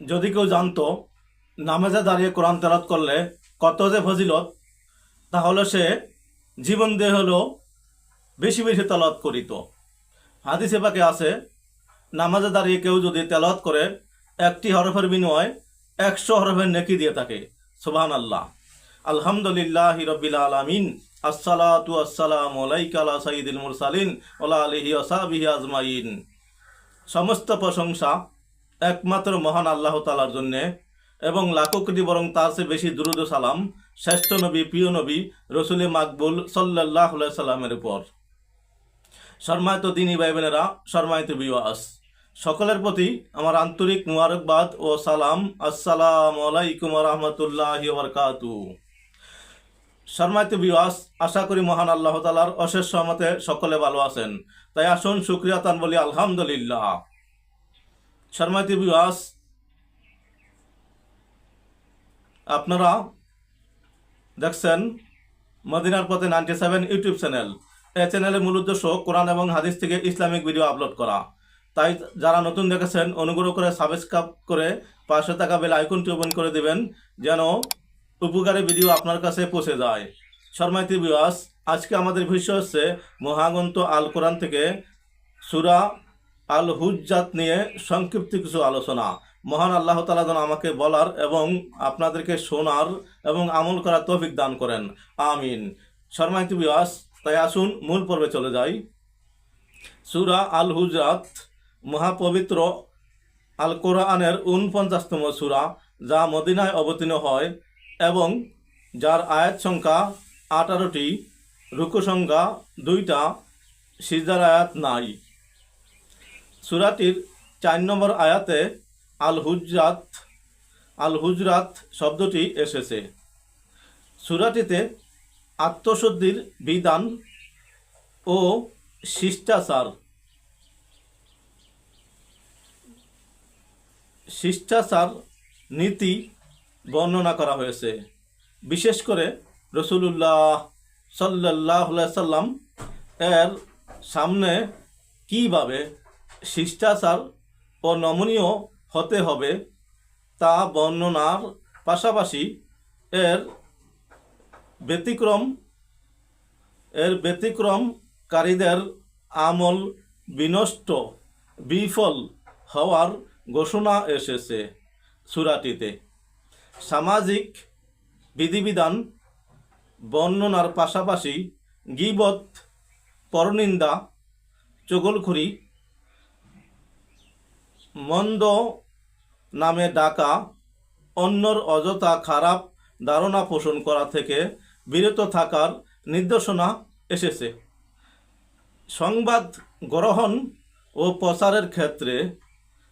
যদি কেউ জানতো নামাজে দাঁড়িয়ে কোরআন তেলাওয়াত করলে কত যে ফজিলত, তাহলে সে জীবন দিয়ে হলেও বেশি বেশি তেলাওয়াত করিত। হাদিসে পাকে আছে, নামাজে দাঁড়িয়ে কেউ যদি তেলাওয়াত করে একটি হরফের বিনিময়ে 100 হরফের নেকি দিয়ে থাকে। সুবহানাল্লাহ। আলহামদুলিল্লাহি রাব্বিল আলামিন। আসসালাতু আসসালামু আলাইকা আলা সাইয়্যিদিল মুরসালিন ওয়া আলিহি ওয়া সাহবিহি আজমাইন। সমস্ত প্রশংসা একমাত্র মহান আল্লাহ তাআলার জন্য, এবং লাখো কোটি বরং তার চেয়ে বেশি দুরূদ ও সালাম শ্রেষ্ঠ নবী, প্রিয় নবী রসুলে মাকবুল সাল্লাল্লাহু আলাইহি সাল্লামের উপর। সম্মানিত দ্বীনী ভাই বোনেরা, সম্মানিত ভিউয়ার্স, সকলের প্রতি আমার আন্তরিক মুবারকবাদ ও সালাম। আসসালামু আলাইকুম ওয়া রাহমাতুল্লাহি ওয়া বারাকাতুহু। সম্মানিত ভিউয়ার্স, আশা করি মহান আল্লাহ তাআলার অশেষ রহমতে সকলে ভালো আছেন। তাই আসুন শুকরিয়া তান বলি আলহামদুলিল্লাহ। সম্মানিত ভিউয়ার্স, আপনারা দেখছেন মদিনার পথে 97 ইউটিউব চ্যানেল। এই চ্যানেলের মূল উদ্দেশ্য কোরআন এবং হাদিস থেকে ইসলামিক ভিডিও আপলোড করা। তাই যারা নতুন দেখেছেন অনুগ্রহ করে সাবস্ক্রাইব করে পাশে থাকা বেল আইকনটি ওপেন করে দিবেন, যেন উপকারী ভিডিও আপনার কাছে পৌঁছে যায়। সম্মানিত ভিউয়ার্স, আজকে আমাদের বিষয় হচ্ছে মহাগ্রন্থ আল কোরআন থেকে সূরা আল হুজ্জাত নিয়ে সংক্ষিপ্ত কিছু আলোচনা। মহান আল্লাহ তাআলা যেন আমাকে বলার এবং আপনাদেরকে শোনার এবং আমল করার তৌফিক দান করেন, আমিন। সম্মানিত ভিউয়ার্স, তাই আসুন মূল পর্বে চলে যাই। সূরা আল হুজরাত মহাপবিত্র আল কোরআনের 49তম সূরা, যা মদিনায় অবতীর্ণ হয় এবং যার আয়াত সংখ্যা 18টি, রুকু সংখ্যা 2টা, সিজদার আয়াত নাই। সূরাটির 4 নম্বর আয়াতে আল হুজরাত শব্দটি এসেছে। সূরাটিতে আত্মশুদ্ধির বিধান ও শিষ্টাচার নীতি বর্ণনা করা হয়েছে। বিশেষ করে রাসূলুল্লাহ সাল্লাল্লাহু আলাইহি সাল্লাম এর সামনে কিভাবে শিষ্টাচার ও নমনীয় হতে হবে তা বর্ণনার পাশাপাশি এর ব্যতিক্রমকারীদের আমল বিফল হওয়ার ঘোষণা এসেছে। সূরাটিতে সামাজিক বিধিবিধান বর্ণনার পাশাপাশি গীবত, পরনিন্দা, চগলখড়ি, মন্দ নামে ডাকা, অন্যর অযথা খারাপ ধারণা পোষণ করা থেকে বিরত থাকার নির্দেশনা এসেছে। সংবাদ গ্রহণ ও প্রচারের ক্ষেত্রে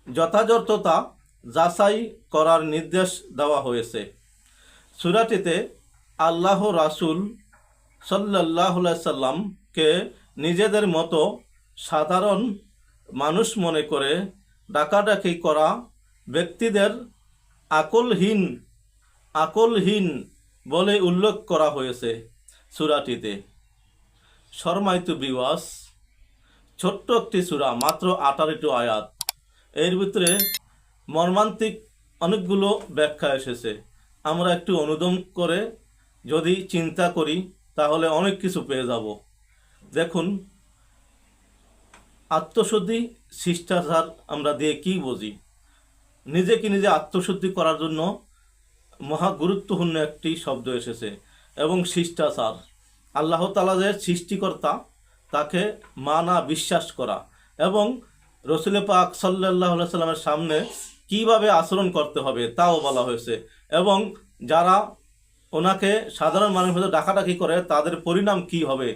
যথাযথতা যাচাই করার নির্দেশ দেওয়া হয়েছে। সূরাটিতে আল্লাহ রাসূল সাল্লাল্লাহু আলাইহি সাল্লামকে নিজেদের মতো সাধারণ মানুষ মনে করে ডাকাডাকি করা ব্যক্তিদের আকলহীন বলে উল্লেখ করা হয়েছে সূরাটিতে। সম্মানিত ভিউয়ার্স, ছোট্ট একটি সূরা, মাত্র 18টি আয়াত। এর ভিতরে মর্মান্তিক অনেকগুলো ব্যাখ্যা এসেছে। আমরা একটু অনুদম করে যদি চিন্তা করি তাহলে অনেক কিছু পেয়ে যাব। দেখুন, আত্মশুদ্ধি, শিষ্টাচার আমরা দিয়ে কি বুঝি? নিজেকে নিজে আত্মশুদ্ধি করার জন্য মহা গুরুত্বপূর্ণ একটি শব্দ এসেছে, এবং শিষ্টাচার। আল্লাহ তাআলা যে সৃষ্টিকর্তা তাকে মানা, বিশ্বাস করা, এবং রসুল পাক সাল্লাল্লাহু আলাইহি সাল্লামের সামনে কিভাবে আচরণ করতে হবে তাও বলা হয়েছে। এবং যারা ওনাকে সাধারণ মানুষের মধ্যে ডাকাডাকি করে তাদের পরিণাম কি হবে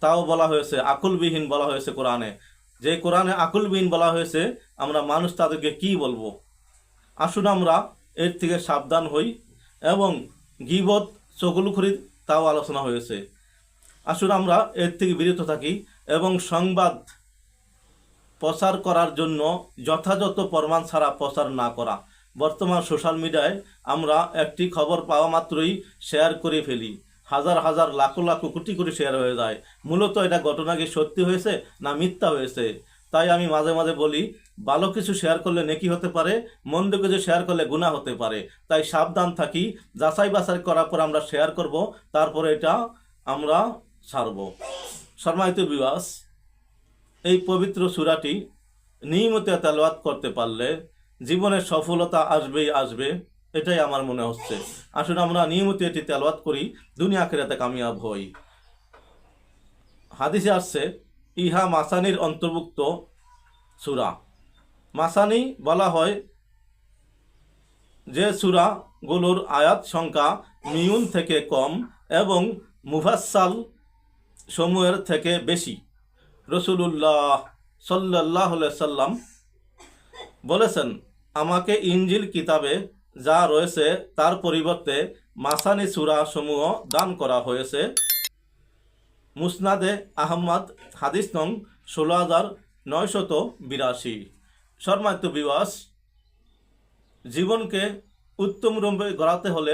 তাও বলা হয়েছে। আকুলবিহীন বলা হয়েছে কোরআনে। যে কোরআনে আকুলবিহীন বলা হয়েছে, আমরা মানুষ তাদেরকে কি বলবো? আসুন আমরা এর থেকে সাবধান হই। এবং গীবত, চগলখড়ি তাও আলোচনা হয়েছে। আসুন আমরা এর থেকে বিরত থাকি এবং সংবাদ প্রচার করার জন্য যথাযথ প্রমাণ ছাড়া প্রচার না করা। বর্তমান সোশ্যাল মিডিয়ায় আমরা একটি খবর পাওয়া মাত্রই শেয়ার করে ফেলি, হাজার হাজার লাখো লাখো কোটি কোটি শেয়ার হয়ে যায়। মূলত এটা ঘটনা কি সত্যি হয়েছে না মিথ্যা হয়েছে? তাই আমি মাঝে মাঝে বলি ভালো কিছু শেয়ার করলে নেকি হতে পারে, মন্দ কিছু শেয়ার করলে গুনাহ হতে পারে। তাই সাবধান থাকি, যাচাই বাছাই করার পর আমরা শেয়ার করব, তারপরে এটা আমরা ছাড়ব। সম্মানিত ভিউয়ার্স, এই পবিত্র সূরাটি নিয়মিত তেলাওয়াত করতে পারলে জীবনের সফলতা আসবেই আসবে, এটাই আমার মনে হচ্ছে। আসলে আমরা নিয়মিত এটি তেলাওয়াত করি, দুনিয়া আখিরাতে কামিয়াব হই। হাদিসে আসছে ইহা মাসানির অন্তর্ভুক্ত সূরা। মাসানি বলা হয় যে সূরাগুলোর আয়াত সংখ্যা মিউন থেকে কম এবং মুফাসসাল সমূহের থেকে বেশি। রাসূলুল্লাহ সাল্লাল্লাহু আলাইহি সাল্লাম বলেছেন, আমাকে ইনজিল কিতাবে যা রয়েছে তার পরিবর্তে মাসানি সূরা সমূহ দান করা হয়েছে। মুসনাদে আহমদ হাদিস নং ১৬,৯৮২। সম্মানিত ভিউয়ার্স, জীবনকে উত্তম রূপে গড়াতে হলে